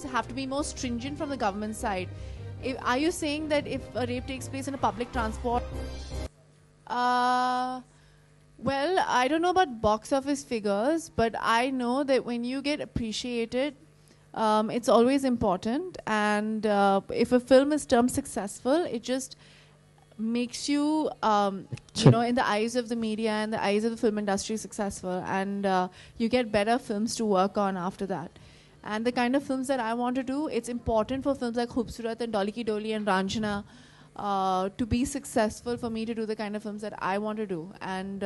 have to be more stringent from the government side. Are you saying that if a rape takes place in a public transport? Well, I don't know about box office figures, but I know that when you get appreciated, it's always important. And if a film is termed successful, it just makes you, in the eyes of the media and the eyes of the film industry successful. And you get better films to work on after that. And the kind of films that I want to do, it's important for films like Khoobsurat and Dolly Ki Dolly and Ranjana to be successful for me to do the kind of films that I want to do. And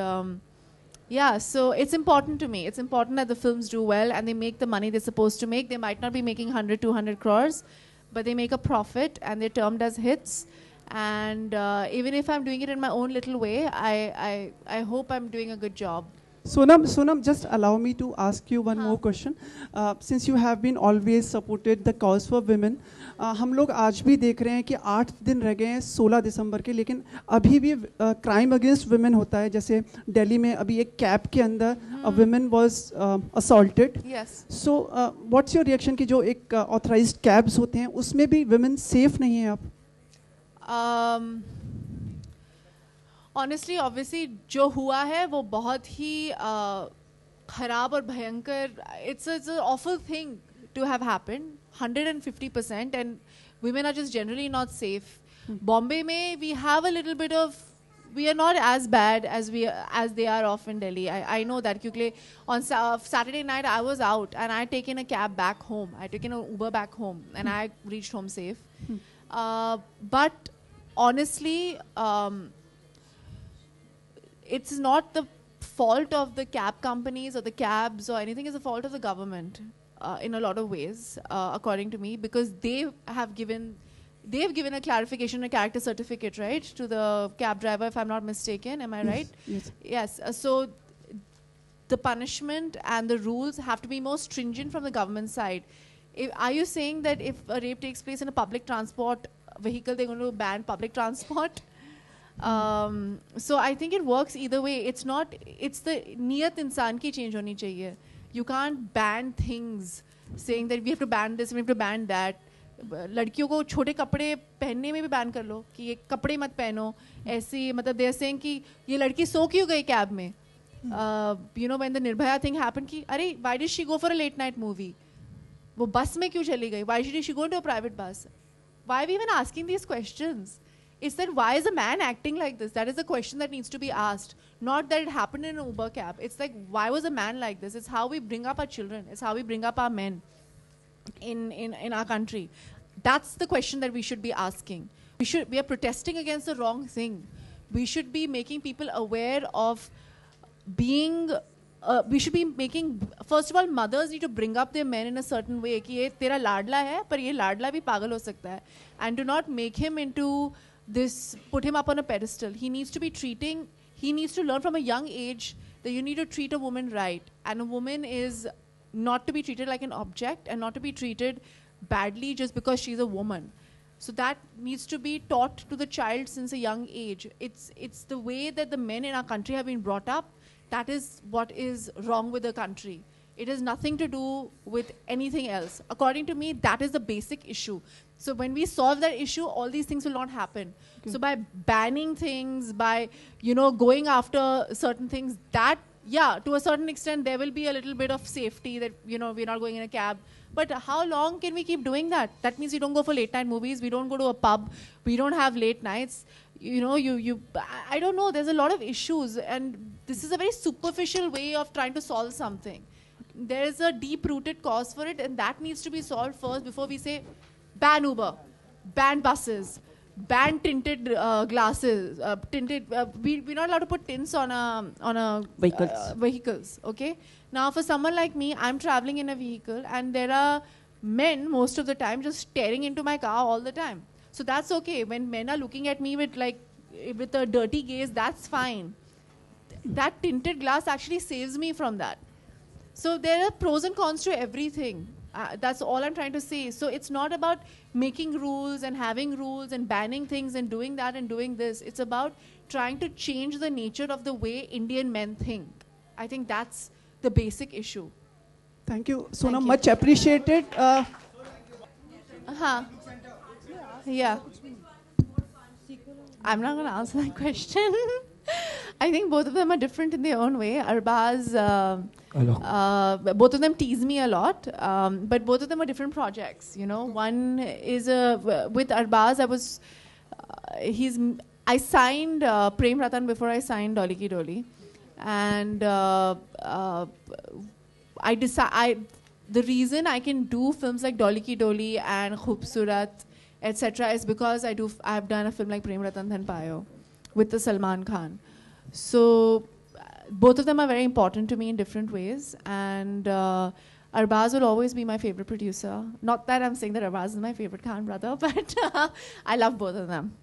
so it's important to me. It's important that the films do well and they make the money they're supposed to make. They might not be making 100, 200 crores, but they make a profit and they're termed as hits. And even if I'm doing it in my own little way, I hope I'm doing a good job. Sonam, just allow me to ask you one more question. Since you have been always supported the cause for women, हम लोग आज भी देख रहे हैं कि 8 दिन रह गए हैं 16 दिसंबर के, लेकिन अभी भी क्राइम अगेंस्ट वुमेन होता है. जैसे दिल्ली में अभी एक कैब के अंदर a women was assaulted. So what's your reaction कि जो एक ऑथराइज्ड कैब्स होते हैं उसमें भी वुमेन सेफ नहीं है अब? Honestly, obviously, जो हुआ है वो बहुत ही खराब और भयंकर. It's an awful thing to have happened. 150%, and women are just generally not safe. Bombay में we have a little bit of, we are not as bad as they are off in Delhi. I know that because on Saturday night I was out and I had taken a cab back home. I had taken an Uber back home and I reached home safe. But honestly, it's not the fault of the cab companies or the cabs or anything. It's the fault of the government in a lot of ways, according to me, because they've given a clarification, a character certificate, right, to the cab driver, if I'm not mistaken. Am I right? Yes. So the punishment and the rules have to be more stringent from the government side. Are you saying that if a rape takes place in a public transport vehicle, they're going to ban public transport? So I think it works either way. It's the niyat insan ki change honi chahiye. You can't ban things saying that we have to ban this, we have to ban that. लड़कियों को छोटे कपड़े पहनने में भी ban कर लो कि ये कपड़े मत पहनो ऐसी, मतलब they are saying कि ये लड़की सो क्यों गई कैब में? When the Nirbhaya thing happened कि अरे why did she go for a late night movie? वो बस में क्यों चली गई? Why did she go into a private bus? Why are we even asking these questions? It's that why is a man acting like this? That is a question that needs to be asked. Not that it happened in an Uber cab. It's like, why was a man like this? It's how we bring up our children. It's how we bring up our men in our country. That's the question that we should be asking. We are protesting against the wrong thing. We should be making people aware of being... we should be making... First of all, mothers need to bring up their men in a certain way. कि ये तेरा लाडला है, पर ये लाडला भी पागल हो सकता है. And do not make him into... put him up on a pedestal. He needs to learn from a young age that you need to treat a woman right. And a woman is not to be treated like an object and not to be treated badly just because she's a woman. So that needs to be taught to the child since a young age. It's the way that the men in our country have been brought up. That is what is wrong with the country. It has nothing to do with anything else. According to me, that is the basic issue. So when we solve that issue, all these things will not happen. So by banning things, by going after certain things, that, to a certain extent, there will be a little bit of safety that, we're not going in a cab. But how long can we keep doing that? That means we don't go for late night movies, we don't go to a pub, we don't have late nights. I don't know, there's a lot of issues, and this is a very superficial way of trying to solve something. There is a deep-rooted cause for it, and that needs to be solved first before we say, ban Uber, ban buses, ban tinted glasses, we're not allowed to put tints on vehicles, okay? Now, for someone like me, I'm traveling in a vehicle, and there are men, most of the time, just staring into my car all the time. So that's okay. When men are looking at me with a dirty gaze, that's fine. That tinted glass actually saves me from that. So there are pros and cons to everything. That's all I'm trying to say. So it's not about making rules and having rules and banning things and doing that and doing this. It's about trying to change the nature of the way Indian men think. I think that's the basic issue. Thank you, Sonam. Much appreciated. Huh. Yeah. I'm not going to answer that question. I think both of them are different in their own way. Arbaz, both of them tease me a lot, but both of them are different projects. You know, one is with Arbaz. I signed Prem Ratan before I signed Dolly Ki Dolly, and the reason I can do films like Dolly Ki Dolly and Khoobsurat, etc., is because I've done a film like Prem Ratan Dhan Payo with the Salman Khan. So both of them are very important to me in different ways, and Arbaz will always be my favorite producer. Not that I'm saying that Arbaz is my favorite Khan brother, but I love both of them.